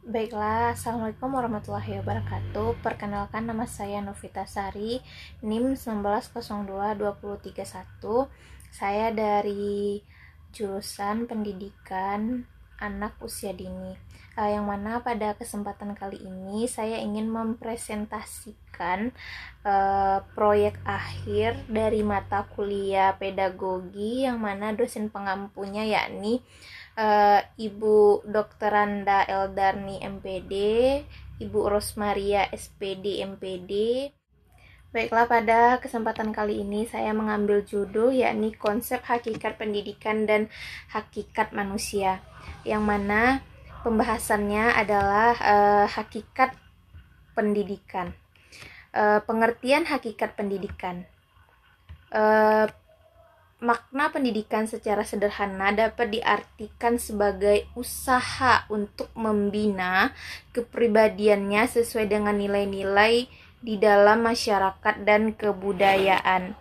Baiklah, Assalamualaikum warahmatullahi wabarakatuh. Perkenalkan, nama saya Novita Sari, NIM 1902-2031. Saya dari jurusan Pendidikan Anak Usia Dini. Yang mana pada kesempatan kali ini saya ingin mempresentasikan proyek akhir dari mata kuliah pedagogi, yang mana dosen pengampunya yakni Ibu Dr. Randa Eldarni MPD, Ibu Rosmaria SPD MPD. Baiklah, pada kesempatan kali ini saya mengambil judul yakni konsep hakikat pendidikan dan hakikat manusia, yang mana pembahasannya adalah hakikat pendidikan. Pengertian hakikat pendidikan. Makna pendidikan secara sederhana dapat diartikan sebagai usaha untuk membina kepribadiannya sesuai dengan nilai-nilai di dalam masyarakat dan kebudayaan.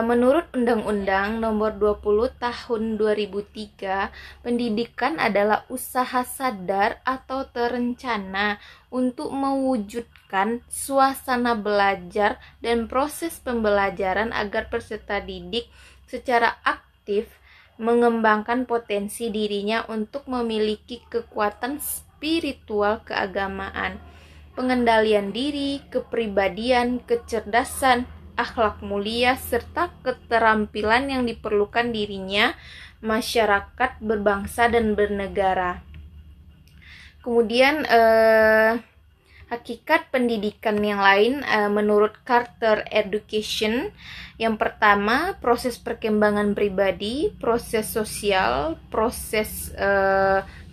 Menurut Undang-Undang Nomor 20 Tahun 2003, pendidikan adalah usaha sadar atau terencana untuk mewujudkan suasana belajar dan proses pembelajaran agar peserta didik secara aktif mengembangkan potensi dirinya untuk memiliki kekuatan spiritual keagamaan, pengendalian diri, kepribadian, kecerdasan, akhlak mulia, serta keterampilan yang diperlukan dirinya, masyarakat, berbangsa, dan bernegara. Kemudian hakikat pendidikan yang lain menurut Carter Education, yang pertama proses perkembangan pribadi, proses sosial, proses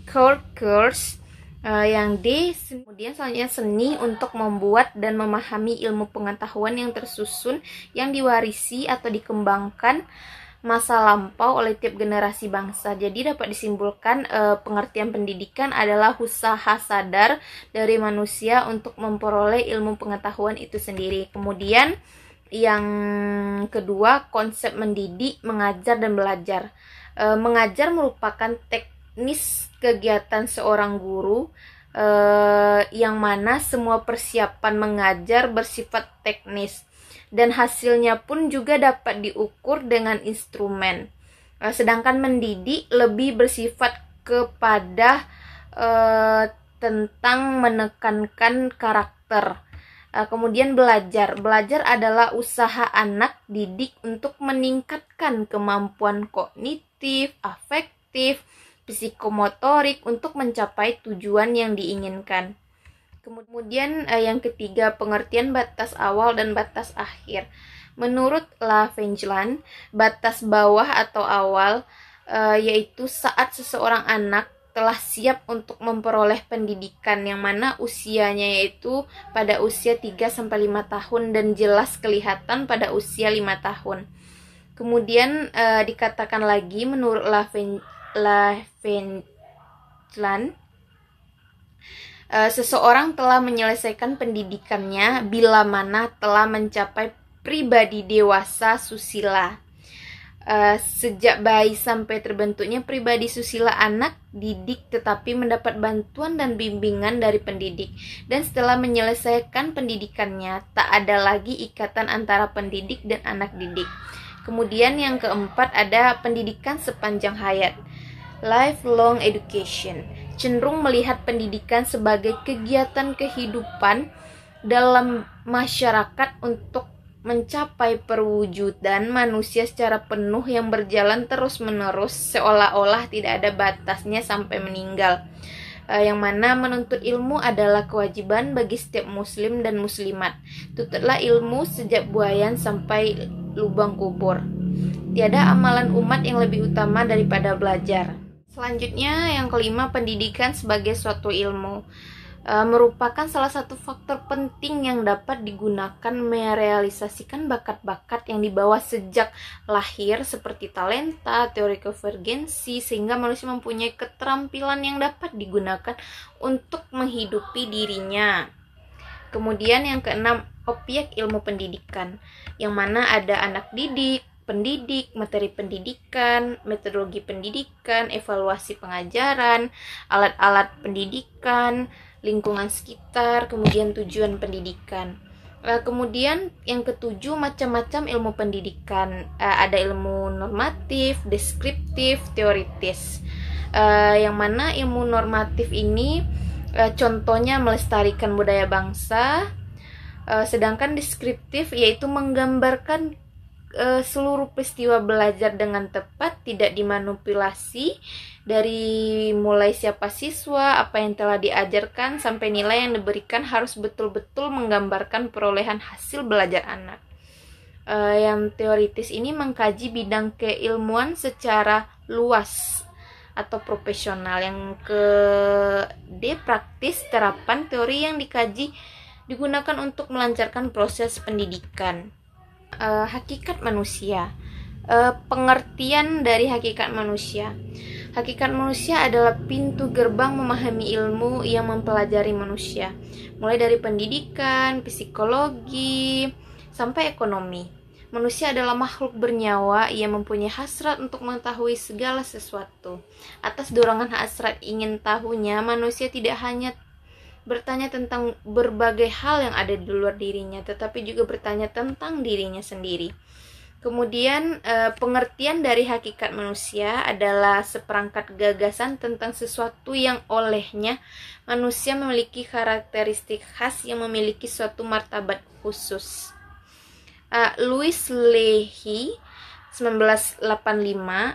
cultures. Yang D, kemudian selanjutnya seni untuk membuat dan memahami ilmu pengetahuan yang tersusun, yang diwarisi atau dikembangkan masa lampau oleh tiap generasi bangsa. Jadi dapat disimpulkan pengertian pendidikan adalah usaha sadar dari manusia untuk memperoleh ilmu pengetahuan itu sendiri. Kemudian yang kedua, konsep mendidik, mengajar, dan belajar. Mengajar merupakan teknis kegiatan seorang guru yang mana semua persiapan mengajar bersifat teknis dan hasilnya pun juga dapat diukur dengan instrumen. Sedangkan mendidik lebih bersifat kepada tentang menekankan karakter. Kemudian belajar adalah usaha anak didik untuk meningkatkan kemampuan kognitif, afektif, psikomotorik untuk mencapai tujuan yang diinginkan. Kemudian yang ketiga, pengertian batas awal dan batas akhir. Menurut LaVengelan, batas bawah atau awal yaitu saat seseorang anak telah siap untuk memperoleh pendidikan, yang mana usianya yaitu pada usia 3-5 tahun dan jelas kelihatan pada usia 5 tahun. Kemudian dikatakan lagi menurut LaVengelan, seseorang telah menyelesaikan pendidikannya bila mana telah mencapai pribadi dewasa susila. Sejak bayi sampai terbentuknya pribadi susila, anak didik tetapi mendapat bantuan dan bimbingan dari pendidik. Dan setelah menyelesaikan pendidikannya, tak ada lagi ikatan antara pendidik dan anak didik. Kemudian yang keempat ada pendidikan sepanjang hayat, lifelong education. Cenderung melihat pendidikan sebagai kegiatan kehidupan dalam masyarakat untuk mencapai perwujudan manusia secara penuh yang berjalan terus-menerus seolah-olah tidak ada batasnya sampai meninggal. Yang mana menuntut ilmu adalah kewajiban bagi setiap muslim dan muslimat. Tututlah ilmu sejak buayan sampai lubang kubur. Tiada amalan umat yang lebih utama daripada belajar. Selanjutnya yang kelima, pendidikan sebagai suatu ilmu. Merupakan salah satu faktor penting yang dapat digunakan merealisasikan bakat-bakat yang dibawa sejak lahir seperti talenta, teori konvergensi, sehingga manusia mempunyai keterampilan yang dapat digunakan untuk menghidupi dirinya. Kemudian yang keenam, objek ilmu pendidikan, yang mana ada anak didik, pendidik, materi pendidikan, metodologi pendidikan, evaluasi pengajaran, alat-alat pendidikan, lingkungan sekitar, kemudian tujuan pendidikan. Kemudian yang ketujuh, macam-macam ilmu pendidikan. Ada ilmu normatif, deskriptif, teoritis. Yang mana ilmu normatif ini contohnya melestarikan budaya bangsa, sedangkan deskriptif yaitu menggambarkan seluruh peristiwa belajar dengan tepat, tidak dimanipulasi, dari mulai siapa siswa, apa yang telah diajarkan, sampai nilai yang diberikan harus betul-betul menggambarkan perolehan hasil belajar anak. Yang teoritis ini mengkaji bidang keilmuan secara luas atau profesional. Yang ke D, praktis, terapan teori yang dikaji digunakan untuk melancarkan proses pendidikan. Hakikat manusia. Pengertian dari hakikat manusia. Hakikat manusia adalah pintu gerbang memahami ilmu yang mempelajari manusia, mulai dari pendidikan, psikologi, sampai ekonomi. Manusia adalah makhluk bernyawa yang mempunyai hasrat untuk mengetahui segala sesuatu. Atas dorongan hasrat ingin tahunya, manusia tidak hanya bertanya tentang berbagai hal yang ada di luar dirinya, tetapi juga bertanya tentang dirinya sendiri. Kemudian pengertian dari hakikat manusia adalah seperangkat gagasan tentang sesuatu yang olehnya manusia memiliki karakteristik khas yang memiliki suatu martabat khusus. Louis Leahy 1985,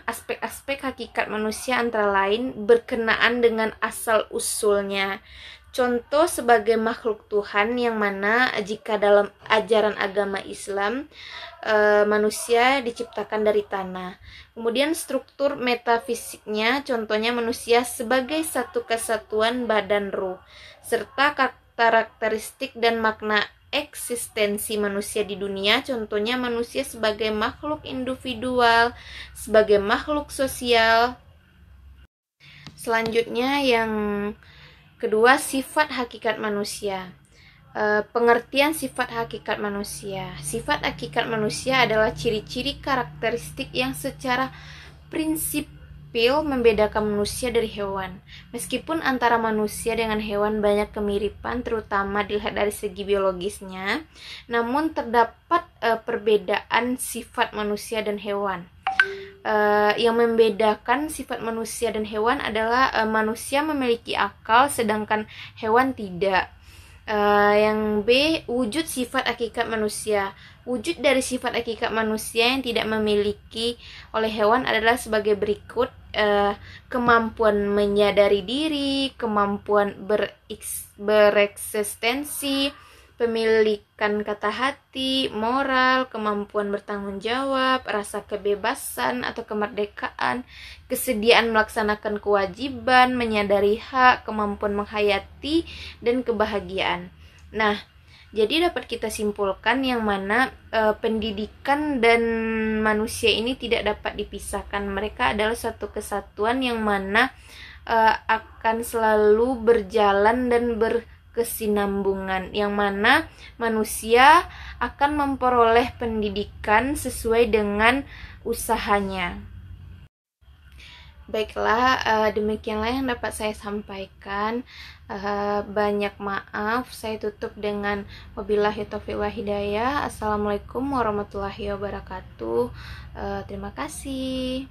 aspek-aspek hakikat manusia antara lain berkenaan dengan asal-usulnya. Contoh sebagai makhluk Tuhan, yang mana jika dalam ajaran agama Islam manusia diciptakan dari tanah. Kemudian struktur metafisiknya, contohnya manusia sebagai satu kesatuan badan ruh, serta karakteristik dan makna eksistensi manusia di dunia, contohnya manusia sebagai makhluk individual, sebagai makhluk sosial. Selanjutnya yang kedua, sifat hakikat manusia. Pengertian sifat hakikat manusia. Sifat hakikat manusia adalah ciri-ciri karakteristik yang secara prinsipil membedakan manusia dari hewan. Meskipun antara manusia dengan hewan banyak kemiripan, terutama dilihat dari segi biologisnya, namun terdapat perbedaan sifat manusia dan hewan. Yang membedakan sifat manusia dan hewan adalah manusia memiliki akal sedangkan hewan tidak. Yang B, wujud sifat hakikat manusia. Wujud dari sifat hakikat manusia yang tidak memiliki oleh hewan adalah sebagai berikut: kemampuan menyadari diri, kemampuan bereksistensi, pemilikan kata hati, moral, kemampuan bertanggung jawab, rasa kebebasan atau kemerdekaan, kesediaan melaksanakan kewajiban, menyadari hak, kemampuan menghayati, dan kebahagiaan. Nah, jadi dapat kita simpulkan yang mana pendidikan dan manusia ini tidak dapat dipisahkan. Mereka adalah satu kesatuan yang mana akan selalu berjalan dan berkesinambungan, yang mana manusia akan memperoleh pendidikan sesuai dengan usahanya. Baiklah, demikianlah yang dapat saya sampaikan. Banyak maaf, saya tutup dengan wabillahi taufiq wa hidayah. Assalamualaikum warahmatullahi wabarakatuh. Terima kasih.